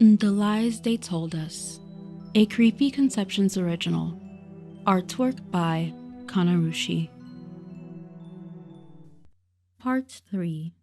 The Lies They Told Us, a Creepy Conceptions original. Artwork by Kanarushi. Part 3.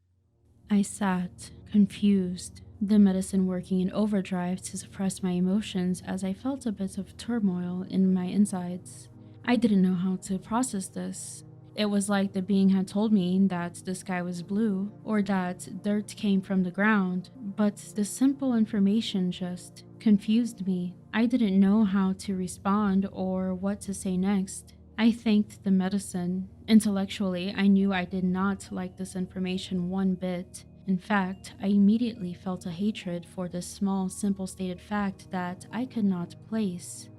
I sat, confused, the medicine working in overdrive to suppress my emotions as I felt a bit of turmoil in my insides. I didn't know how to process this. It was like the being had told me that the sky was blue or that dirt came from the ground, but the simple information just confused me. I didn't know how to respond or what to say next. I thanked the medicine. Intellectually, I knew I did not like this information one bit. In fact, I immediately felt a hatred for this small, simple stated fact that I could not place.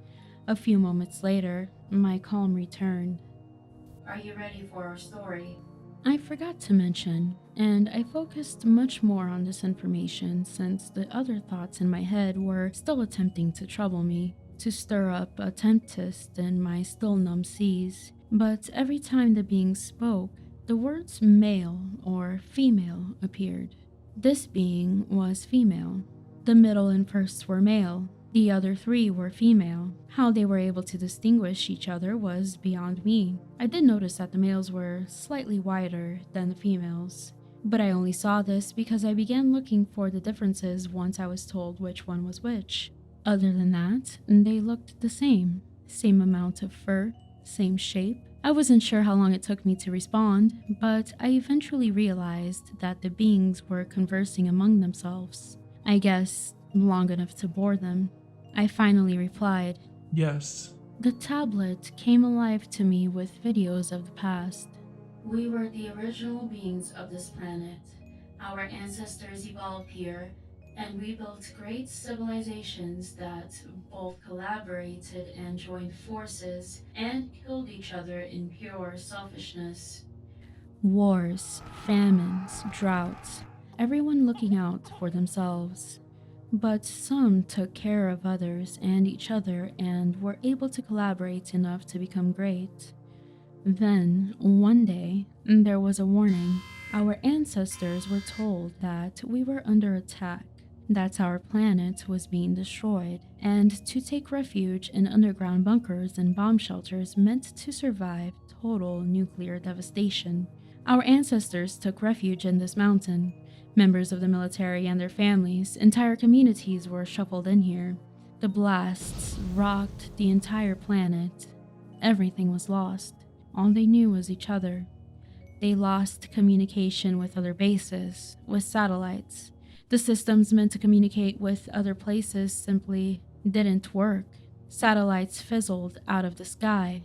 A few moments later, my calm returned. Are you ready for our story? I forgot to mention, and I focused much more on this information since the other thoughts in my head were still attempting to trouble me, to stir up a tempest in my still numb seas. But every time the being spoke, the words male or female appeared. This being was female. The middle and first were male. The other three were female. How they were able to distinguish each other was beyond me. I did notice that the males were slightly wider than the females, but I only saw this because I began looking for the differences once I was told which one was which. Other than that, they looked the same. Same amount of fur, same shape. I wasn't sure how long it took me to respond, but I eventually realized that the beings were conversing among themselves. I guess long enough to bore them. I finally replied. Yes. The tablet came alive to me with videos of the past. We were the original beings of this planet. Our ancestors evolved here, and we built great civilizations that both collaborated and joined forces and killed each other in pure selfishness. Wars, famines, droughts, everyone looking out for themselves. But some took care of others and each other and were able to collaborate enough to become great. Then, one day, there was a warning. Our ancestors were told that we were under attack, that our planet was being destroyed, and to take refuge in underground bunkers and bomb shelters meant to survive total nuclear devastation. Our ancestors took refuge in this mountain. Members of the military and their families, entire communities were shuffled in here. The blasts rocked the entire planet. Everything was lost. All they knew was each other. They lost communication with other bases, with satellites. The systems meant to communicate with other places simply didn't work. Satellites fizzled out of the sky.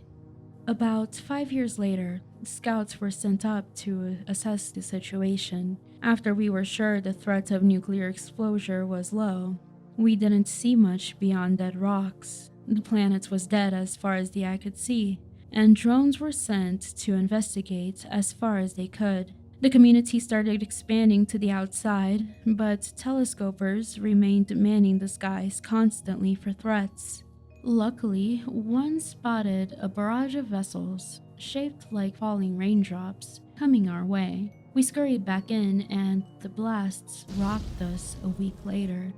About 5 years later, scouts were sent up to assess the situation. After we were sure the threat of nuclear explosion was low, we didn't see much beyond dead rocks. The planet was dead as far as the eye could see, and drones were sent to investigate as far as they could. The community started expanding to the outside, but telescopers remained manning the skies constantly for threats. Luckily, one spotted a barrage of vessels, shaped like falling raindrops, coming our way. We scurried back in, and the blasts rocked us a week later.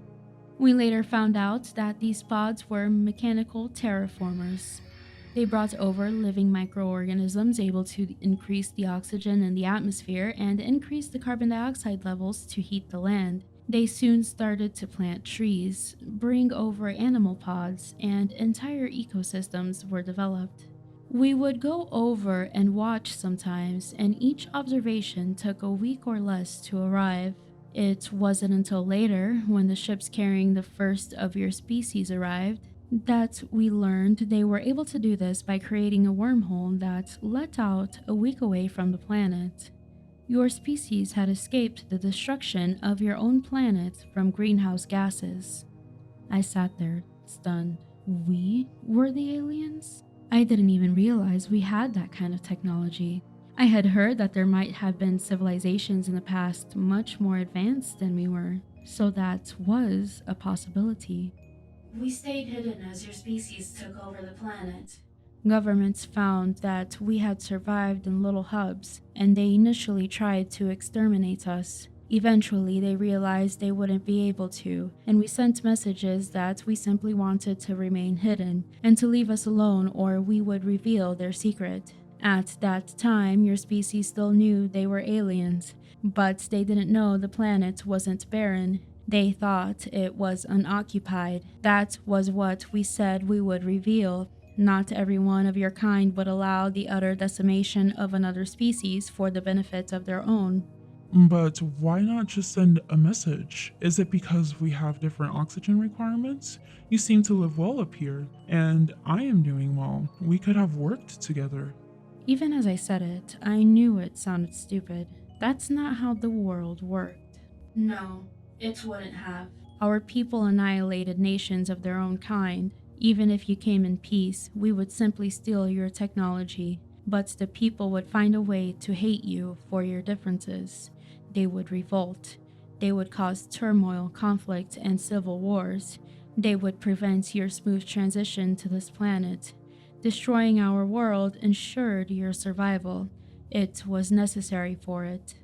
We later found out that these pods were mechanical terraformers. They brought over living microorganisms able to increase the oxygen in the atmosphere and increase the carbon dioxide levels to heat the land. They soon started to plant trees, bring over animal pods, and entire ecosystems were developed. We would go over and watch sometimes, and each observation took a week or less to arrive. It wasn't until later, when the ships carrying the first of your species arrived, that we learned they were able to do this by creating a wormhole that let out a week away from the planet. Your species had escaped the destruction of your own planet from greenhouse gases. I sat there, stunned. We were the aliens? I didn't even realize we had that kind of technology. I had heard that there might have been civilizations in the past much more advanced than we were, so that was a possibility. We stayed hidden as your species took over the planet. Governments found that we had survived in little hubs, and they initially tried to exterminate us. Eventually, they realized they wouldn't be able to, and we sent messages that we simply wanted to remain hidden and to leave us alone or we would reveal their secret. At that time, your species still knew they were aliens, but they didn't know the planet wasn't barren. They thought it was unoccupied. That was what we said we would reveal. Not everyone of your kind would allow the utter decimation of another species for the benefit of their own. But why not just send a message? Is it because we have different oxygen requirements? You seem to live well up here, and I am doing well. We could have worked together. Even as I said it, I knew it sounded stupid. That's not how the world worked. No, it wouldn't have. Our people annihilated nations of their own kind. Even if you came in peace, we would simply steal your technology, but the people would find a way to hate you for your differences. They would revolt. They would cause turmoil, conflict, and civil wars. They would prevent your smooth transition to this planet. Destroying our world ensured your survival. It was necessary for it.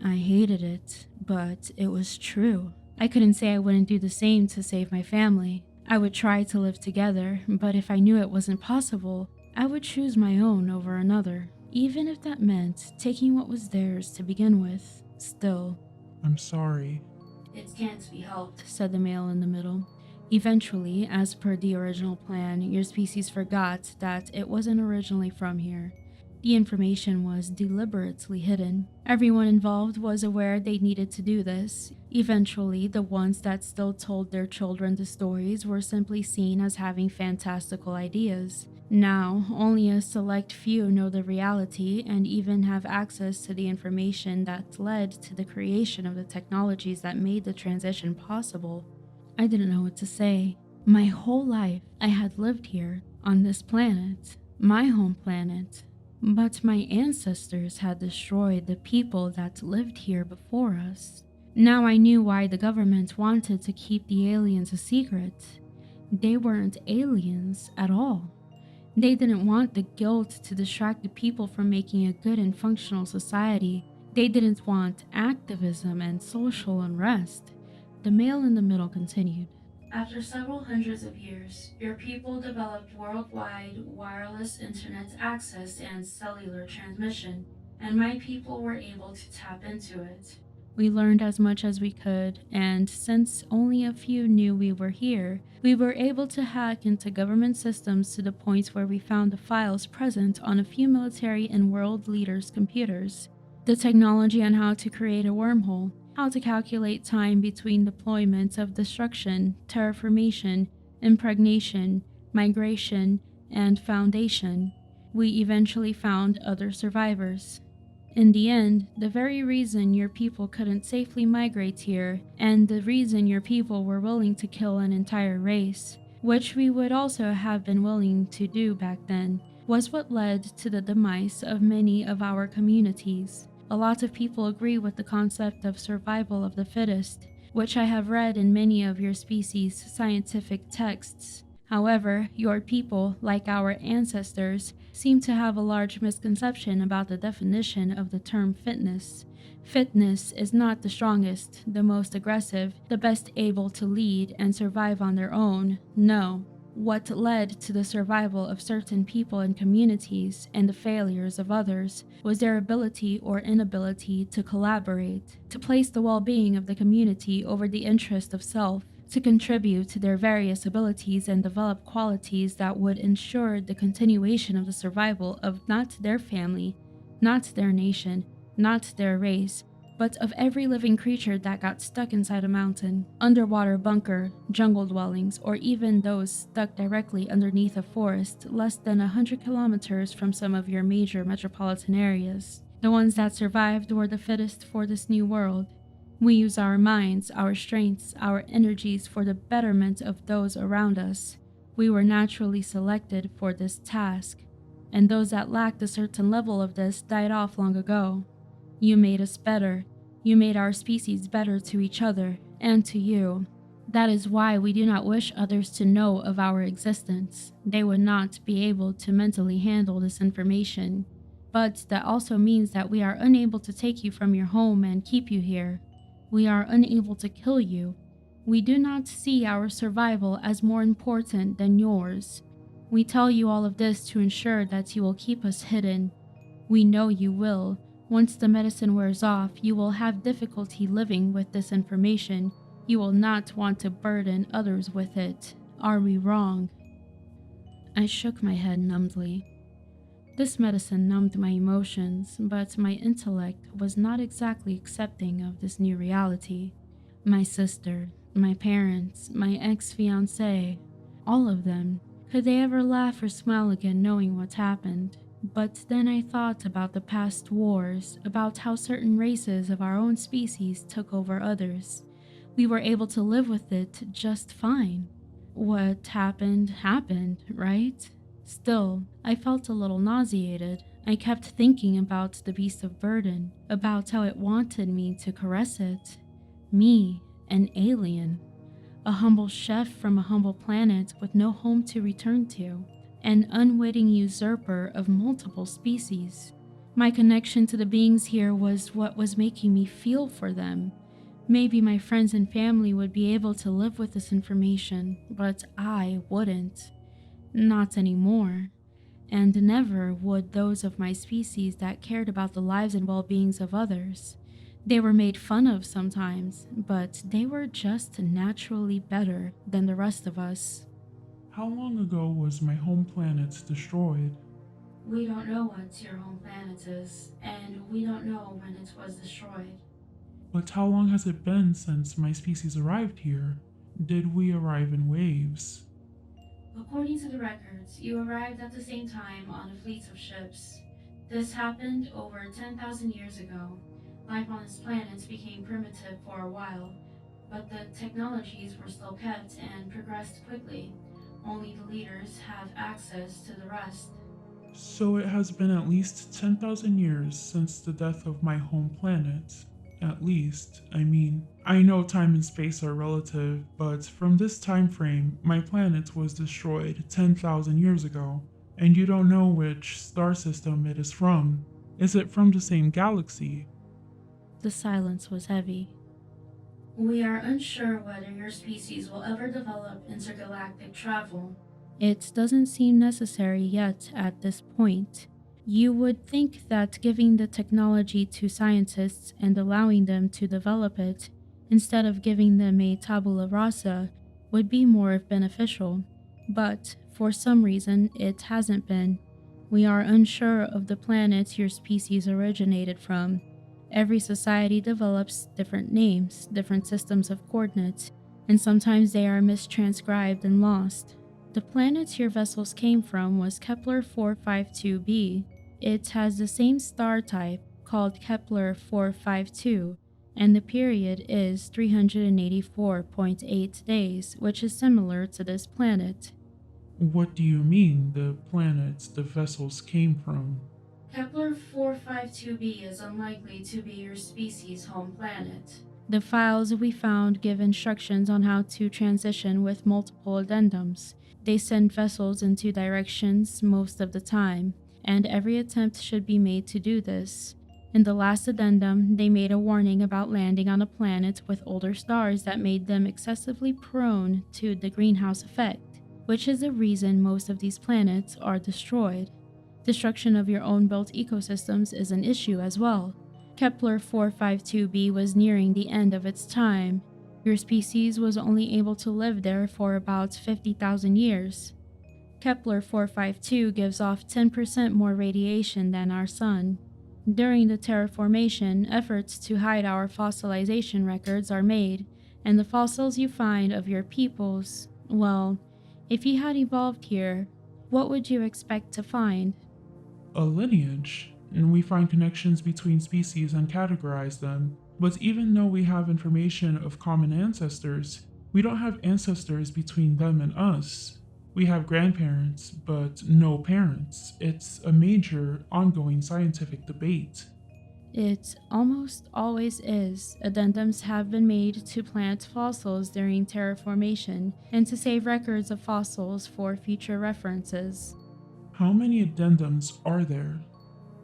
I hated it, but it was true. I couldn't say I wouldn't do the same to save my family. I would try to live together, but if I knew it wasn't possible, I would choose my own over another, even if that meant taking what was theirs to begin with. Still, I'm sorry. It can't be helped. said the male in the middle. Eventually, as per the original plan, your species forgot that it wasn't originally from here. The information was deliberately hidden. Everyone involved was aware they needed to do this. Eventually, the ones that still told their children the stories were simply seen as having fantastical ideas. Now, only a select few know the reality and even have access to the information that led to the creation of the technologies that made the transition possible. I didn't know what to say. My whole life, I had lived here, on this planet, my home planet. But my ancestors had destroyed the people that lived here before us. Now I knew why the government wanted to keep the aliens a secret. They weren't aliens at all. They didn't want the guilt to distract the people from making a good and functional society. They didn't want activism and social unrest. The male in the middle continued. After several hundreds of years, your people developed worldwide wireless internet access and cellular transmission, and my people were able to tap into it. We learned as much as we could, and since only a few knew we were here, we were able to hack into government systems to the point where we found the files present on a few military and world leaders' computers. The technology on how to create a wormhole, how to calculate time between deployments of destruction, terraformation, impregnation, migration, and foundation. We eventually found other survivors. In the end, the very reason your people couldn't safely migrate here, and the reason your people were willing to kill an entire race, which we would also have been willing to do back then, was what led to the demise of many of our communities. A lot of people agree with the concept of survival of the fittest, which I have read in many of your species' scientific texts. However, your people, like our ancestors, seem to have a large misconception about the definition of the term fitness. Fitness is not the strongest, the most aggressive, the best able to lead and survive on their own. No. What led to the survival of certain people and communities and the failures of others was their ability or inability to collaborate, to place the well-being of the community over the interest of self, to contribute to their various abilities and develop qualities that would ensure the continuation of the survival of not their family, not their nation, not their race, but of every living creature that got stuck inside a mountain, underwater bunker, jungle dwellings, or even those stuck directly underneath a forest less than 100 kilometers from some of your major metropolitan areas. The ones that survived were the fittest for this new world. We use our minds, our strengths, our energies for the betterment of those around us. We were naturally selected for this task, and those that lacked a certain level of this died off long ago. You made us better. You made our species better to each other and to you. That is why we do not wish others to know of our existence. They would not be able to mentally handle this information. But that also means that we are unable to take you from your home and keep you here. We are unable to kill you. We do not see our survival as more important than yours. We tell you all of this to ensure that you will keep us hidden. We know you will. Once the medicine wears off, you will have difficulty living with this information. You will not want to burden others with it. Are we wrong?" I shook my head numbly. This medicine numbed my emotions, but my intellect was not exactly accepting of this new reality. My sister, my parents, my ex-fiancé, all of them. Could they ever laugh or smile again knowing what's happened? But then I thought about the past wars, about how certain races of our own species took over others. We were able to live with it just fine. What happened, happened, right? Still, I felt a little nauseated. I kept thinking about the beast of burden, about how it wanted me to caress it. Me, an alien. A humble chef from a humble planet with no home to return to. An unwitting usurper of multiple species. My connection to the beings here was what was making me feel for them. Maybe my friends and family would be able to live with this information, but I wouldn't. Not anymore. And never would those of my species that cared about the lives and well-beings of others. They were made fun of sometimes, but they were just naturally better than the rest of us. How long ago was my home planet destroyed? We don't know what your home planet is, and we don't know when it was destroyed. But how long has it been since my species arrived here? Did we arrive in waves? According to the records, you arrived at the same time on a fleet of ships. This happened over 10,000 years ago. Life on this planet became primitive for a while, but the technologies were still kept and progressed quickly. Only the leaders have access to the rest. So it has been at least 10,000 years since the death of my home planet. At least, I know time and space are relative, but from this time frame, my planet was destroyed 10,000 years ago, and you don't know which star system it is from. Is it from the same galaxy? The silence was heavy. We are unsure whether your species will ever develop intergalactic travel. It doesn't seem necessary yet at this point. You would think that giving the technology to scientists and allowing them to develop it, instead of giving them a tabula rasa, would be more beneficial. But for some reason, it hasn't been. We are unsure of the planet your species originated from. Every society develops different names, different systems of coordinates, and sometimes they are mistranscribed and lost. The planet your vessels came from was Kepler 452b. It has the same star type, called Kepler 452, and the period is 384.8 days, which is similar to this planet. What do you mean, the planets the vessels came from? Kepler 452b is unlikely to be your species' home planet. The files we found give instructions on how to transition with multiple addendums. They send vessels in two directions most of the time, and every attempt should be made to do this. In the last addendum, they made a warning about landing on a planet with older stars that made them excessively prone to the greenhouse effect, which is the reason most of these planets are destroyed. Destruction of your own built ecosystems is an issue as well. Kepler 452b was nearing the end of its time. Your species was only able to live there for about 50,000 years. Kepler 452 gives off 10% more radiation than our Sun. During the terraformation, efforts to hide our fossilization records are made, and the fossils you find of your peoples, well, if you had evolved here, what would you expect to find? A lineage, and we find connections between species and categorize them. But even though we have information of common ancestors, we don't have ancestors between them and us. We have grandparents, but no parents. It's a major, ongoing scientific debate. It almost always is. Addendums have been made to plant fossils during terraformation and to save records of fossils for future references. How many addendums are there?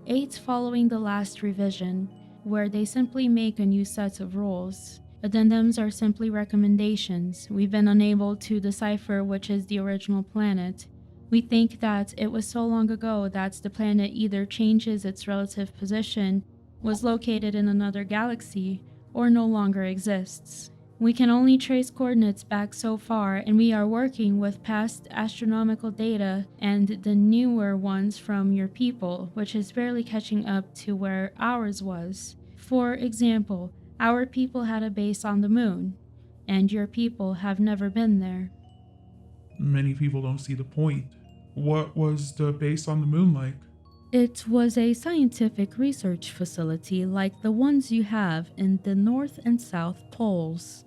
8 following the last revision. where they simply make a new set of rules. Addendums are simply recommendations. We've been unable to decipher which is the original planet. We think that it was so long ago that the planet either changes its relative position, was located in another galaxy, or no longer exists. We can only trace coordinates back so far, and we are working with past astronomical data and the newer ones from your people, which is barely catching up to where ours was. For example, our people had a base on the moon, and your people have never been there. Many people don't see the point. What was the base on the moon like? It was a scientific research facility like the ones you have in the North and South Poles.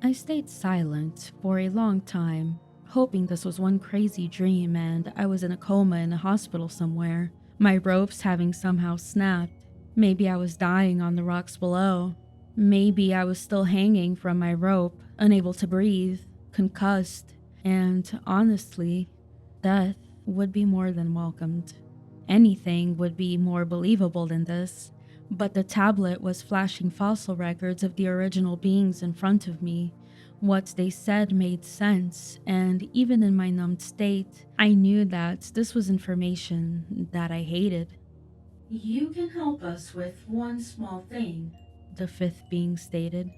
I stayed silent for a long time, hoping this was one crazy dream and I was in a coma in a hospital somewhere, my ropes having somehow snapped. Maybe I was dying on the rocks below. Maybe I was still hanging from my rope, unable to breathe, concussed, and honestly, death would be more than welcomed. Anything would be more believable than this. But the tablet was flashing fossil records of the original beings in front of me. What they said made sense, and even in my numbed state, I knew that this was information that I hated. You can help us with one small thing. The fifth being stated.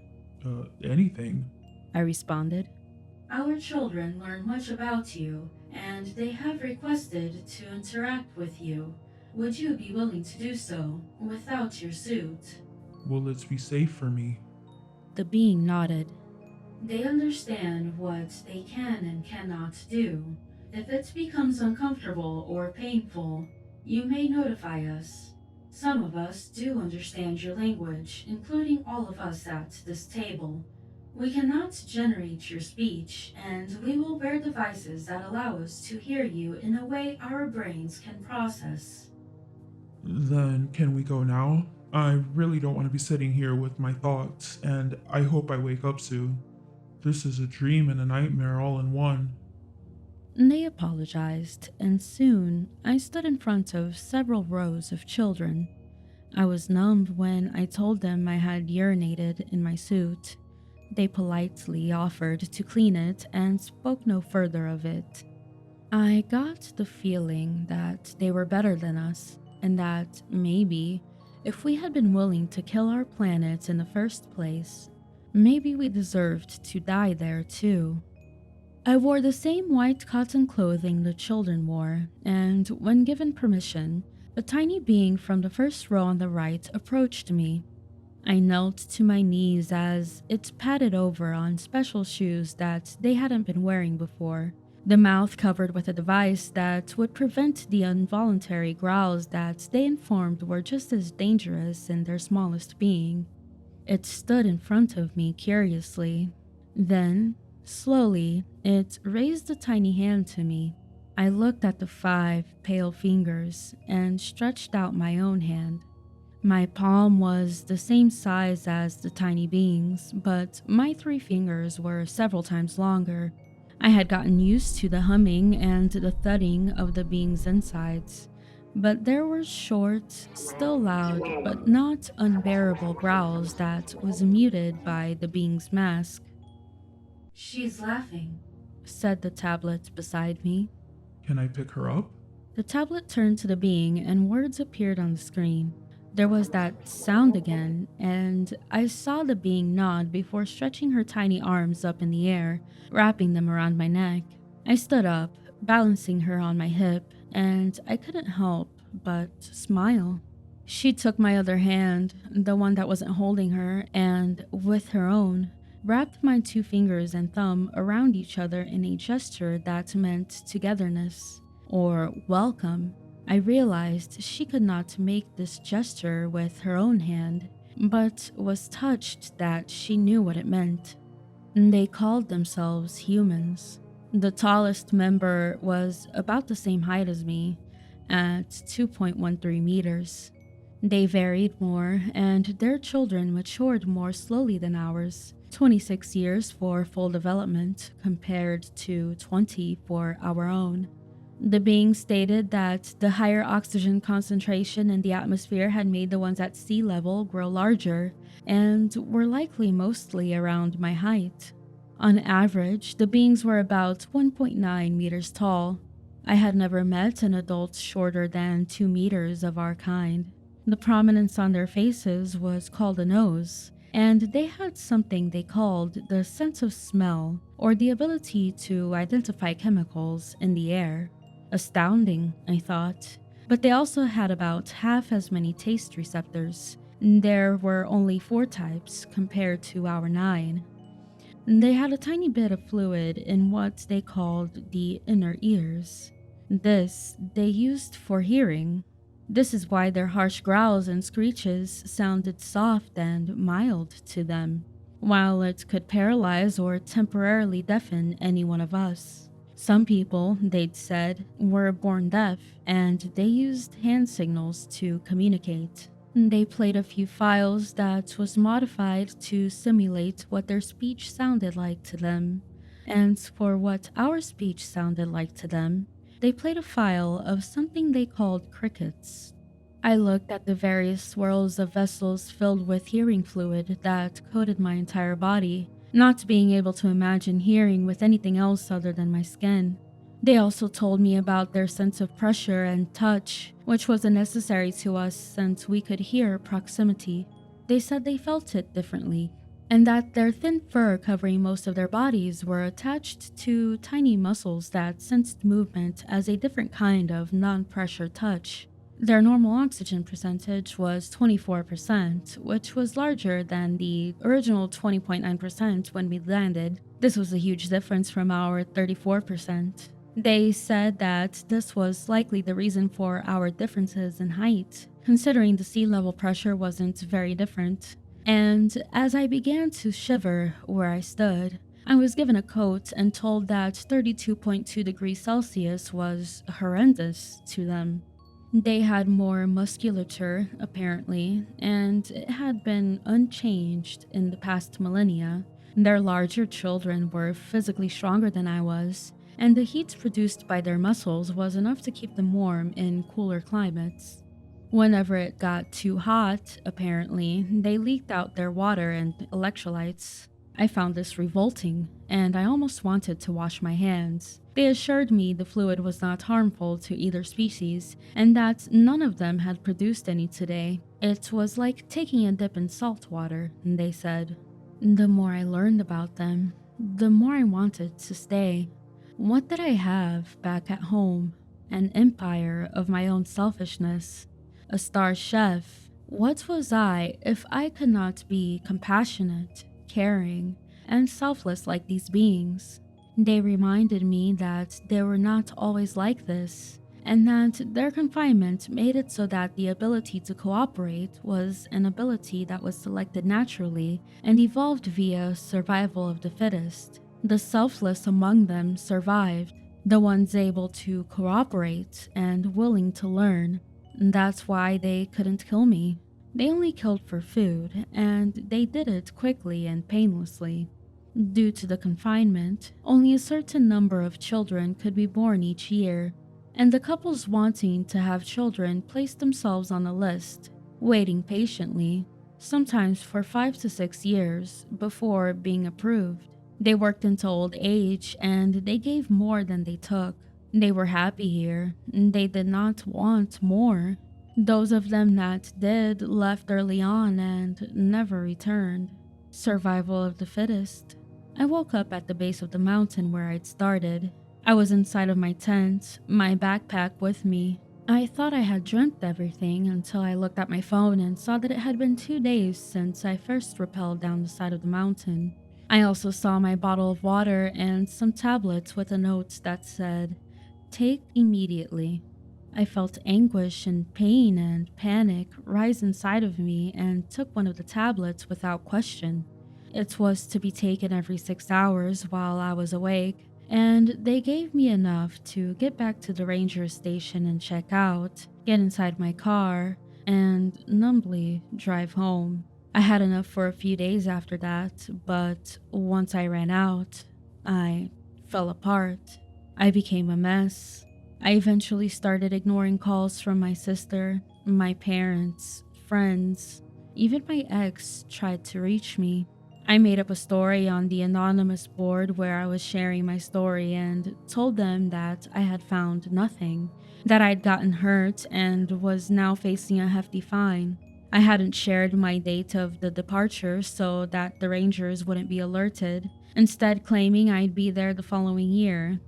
Anything. I responded. Our children learn much about you, and they have requested to interact with you. Would you be willing to do so without your suit? Will it be safe for me? The being nodded. They understand what they can and cannot do. If it becomes uncomfortable or painful, you may notify us. Some of us do understand your language, including all of us at this table. We cannot generate your speech, and we will wear devices that allow us to hear you in a way our brains can process. Then can we go now? I really don't want to be sitting here with my thoughts, and I hope I wake up soon. This is a dream and a nightmare all in one. They apologized, and soon I stood in front of several rows of children. I was numbed when I told them I had urinated in my suit. They politely offered to clean it and spoke no further of it. I got the feeling that they were better than us, and that maybe, if we had been willing to kill our planet in the first place, maybe we deserved to die there too. I wore the same white cotton clothing the children wore, and when given permission, a tiny being from the first row on the right approached me. I knelt to my knees as it padded over on special shoes that they hadn't been wearing before, the mouth covered with a device that would prevent the involuntary growls that they informed were just as dangerous in their smallest being. It stood in front of me curiously. Then, slowly, it raised a tiny hand to me. I looked at the 5 pale fingers and stretched out my own hand. My palm was the same size as the tiny being's, but my 3 fingers were several times longer. I had gotten used to the humming and the thudding of the being's insides, but there were short, still loud, but not unbearable growls that was muted by the being's mask. She's laughing, Said the tablet beside me. Can I pick her up? The tablet turned to the being and words appeared on the screen. There was that sound again, and I saw the being nod before stretching her tiny arms up in the air, wrapping them around my neck. I stood up, balancing her on my hip, and I couldn't help but smile. She took my other hand, the one that wasn't holding her, and, with her own, wrapped my 2 fingers and thumb around each other in a gesture that meant togetherness, or welcome. I realized she could not make this gesture with her own hand, but was touched that she knew what it meant. They called themselves humans. The tallest member was about the same height as me, at 2.13 meters. They varied more, and their children matured more slowly than ours, 26 years for full development compared to 20 for our own. The being stated that the higher oxygen concentration in the atmosphere had made the ones at sea level grow larger and were likely mostly around my height. On average, the beings were about 1.9 meters tall. I had never met an adult shorter than 2 meters of our kind. The prominence on their faces was called a nose, and they had something they called the sense of smell, or the ability to identify chemicals in the air. Astounding, I thought. But they also had about half as many taste receptors. There were only 4 types compared to our 9. They had a tiny bit of fluid in what they called the inner ears. This they used for hearing. This is why their harsh growls and screeches sounded soft and mild to them, while it could paralyze or temporarily deafen any one of us. Some people, they'd said, were born deaf, and they used hand signals to communicate. They played a few files that was modified to simulate what their speech sounded like to them. And for what our speech sounded like to them, they played a file of something they called crickets. I looked at the various swirls of vessels filled with hearing fluid that coated my entire body, not being able to imagine hearing with anything else other than my skin. They also told me about their sense of pressure and touch, which was necessary to us since we could hear proximity. They said they felt it differently, and that their thin fur covering most of their bodies were attached to tiny muscles that sensed movement as a different kind of non-pressure touch. Their normal oxygen percentage was 24%, which was larger than the original 20.9% when we landed. This was a huge difference from our 34%. They said that this was likely the reason for our differences in height, considering the sea level pressure wasn't very different. And as I began to shiver where I stood, I was given a coat and told that 32.2 degrees Celsius was horrendous to them. They had more musculature, apparently, and it had been unchanged in the past millennia. Their larger children were physically stronger than I was, and the heat produced by their muscles was enough to keep them warm in cooler climates. Whenever it got too hot, apparently, they leaked out their water and electrolytes. I found this revolting, and I almost wanted to wash my hands. They assured me the fluid was not harmful to either species, and that none of them had produced any today. It was like taking a dip in salt water, they said. The more I learned about them, the more I wanted to stay. What did I have back at home? An empire of my own selfishness. A star chef. What was I if I could not be compassionate, caring, and selfless like these beings? They reminded me that they were not always like this, and that their confinement made it so that the ability to cooperate was an ability that was selected naturally and evolved via survival of the fittest. The selfless among them survived, the ones able to cooperate and willing to learn. That's why they couldn't kill me. They only killed for food, and they did it quickly and painlessly. Due to the confinement, only a certain number of children could be born each year, and the couples wanting to have children placed themselves on a list, waiting patiently, sometimes for 5 to 6 years, before being approved. They worked until old age, and they gave more than they took. They were happy here. They did not want more. Those of them that did left early on and never returned. Survival of the fittest. I woke up at the base of the mountain where I'd started. I was inside of my tent, my backpack with me. I thought I had dreamt everything until I looked at my phone and saw that it had been 2 days since I first rappelled down the side of the mountain. I also saw my bottle of water and some tablets with a note that said, "Take immediately." I felt anguish and pain and panic rise inside of me and took one of the tablets without question. It was to be taken every 6 hours while I was awake, and they gave me enough to get back to the ranger station and check out, get inside my car, and numbly drive home. I had enough for a few days after that, but once I ran out, I fell apart. I became a mess. I eventually started ignoring calls from my sister, my parents, friends. Even my ex tried to reach me. I made up a story on the anonymous board where I was sharing my story and told them that I had found nothing, that I'd gotten hurt and was now facing a hefty fine. I hadn't shared my date of the departure so that the rangers wouldn't be alerted, instead claiming I'd be there the following year.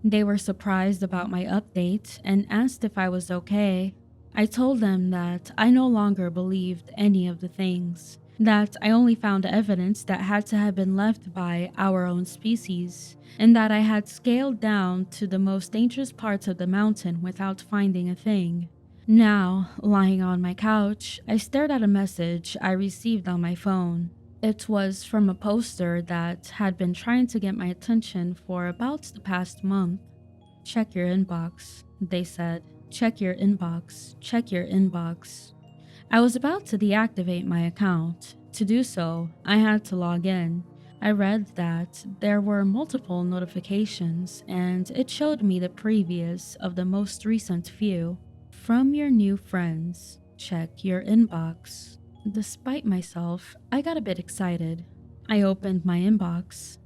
They were surprised about my update and asked if I was okay. I told them that I no longer believed any of the things, that I only found evidence that had to have been left by our own species, and that I had scaled down to the most dangerous parts of the mountain without finding a thing. Now, lying on my couch, I stared at a message I received on my phone. It was from a poster that had been trying to get my attention for about the past month. "Check your inbox," they said. "Check your inbox. Check your inbox." I was about to deactivate my account. To do so, I had to log in. I read that there were multiple notifications, and it showed me the previous of the most recent few. "From your new friends. Check your inbox." Despite myself, I got a bit excited. I opened my inbox.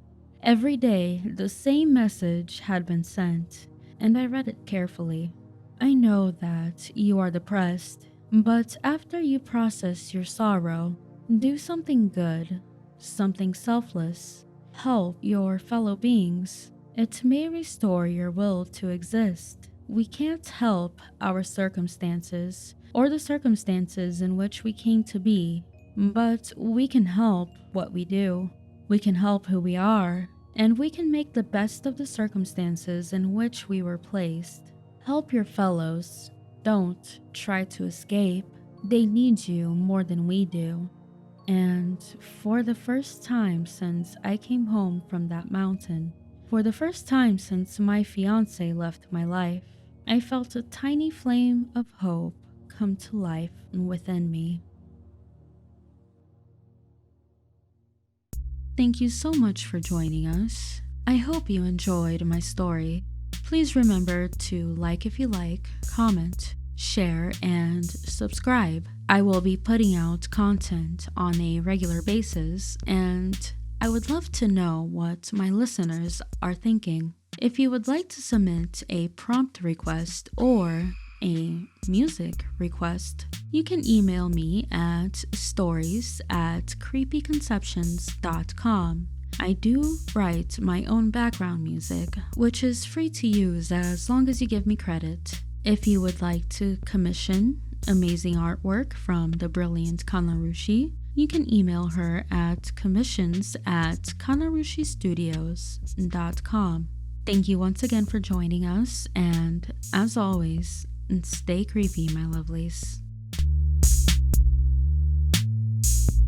Every day, the same message had been sent, and I read it carefully. "I know that you are depressed, but after you process your sorrow, do something good, something selfless. Help your fellow beings. It may restore your will to exist. We can't help our circumstances, or the circumstances in which we came to be, but we can help what we do. We can help who we are, and we can make the best of the circumstances in which we were placed. Help your fellows. Don't try to escape. They need you more than we do." And for the first time since I came home from that mountain, for the first time since my fiancé left my life, I felt a tiny flame of hope come to life within me. Thank you so much for joining us. I hope you enjoyed my story. Please remember to like if you like, comment, share, and subscribe. I will be putting out content on a regular basis, and I would love to know what my listeners are thinking. If you would like to submit a prompt request or a music request, you can email me at stories@creepyconceptions.com. I do write my own background music, which is free to use as long as you give me credit. If you would like to commission amazing artwork from the brilliant Kanarushi, you can email her at commissions@kanarushistudios.com. Thank you once again for joining us, and as always, stay creepy, my lovelies.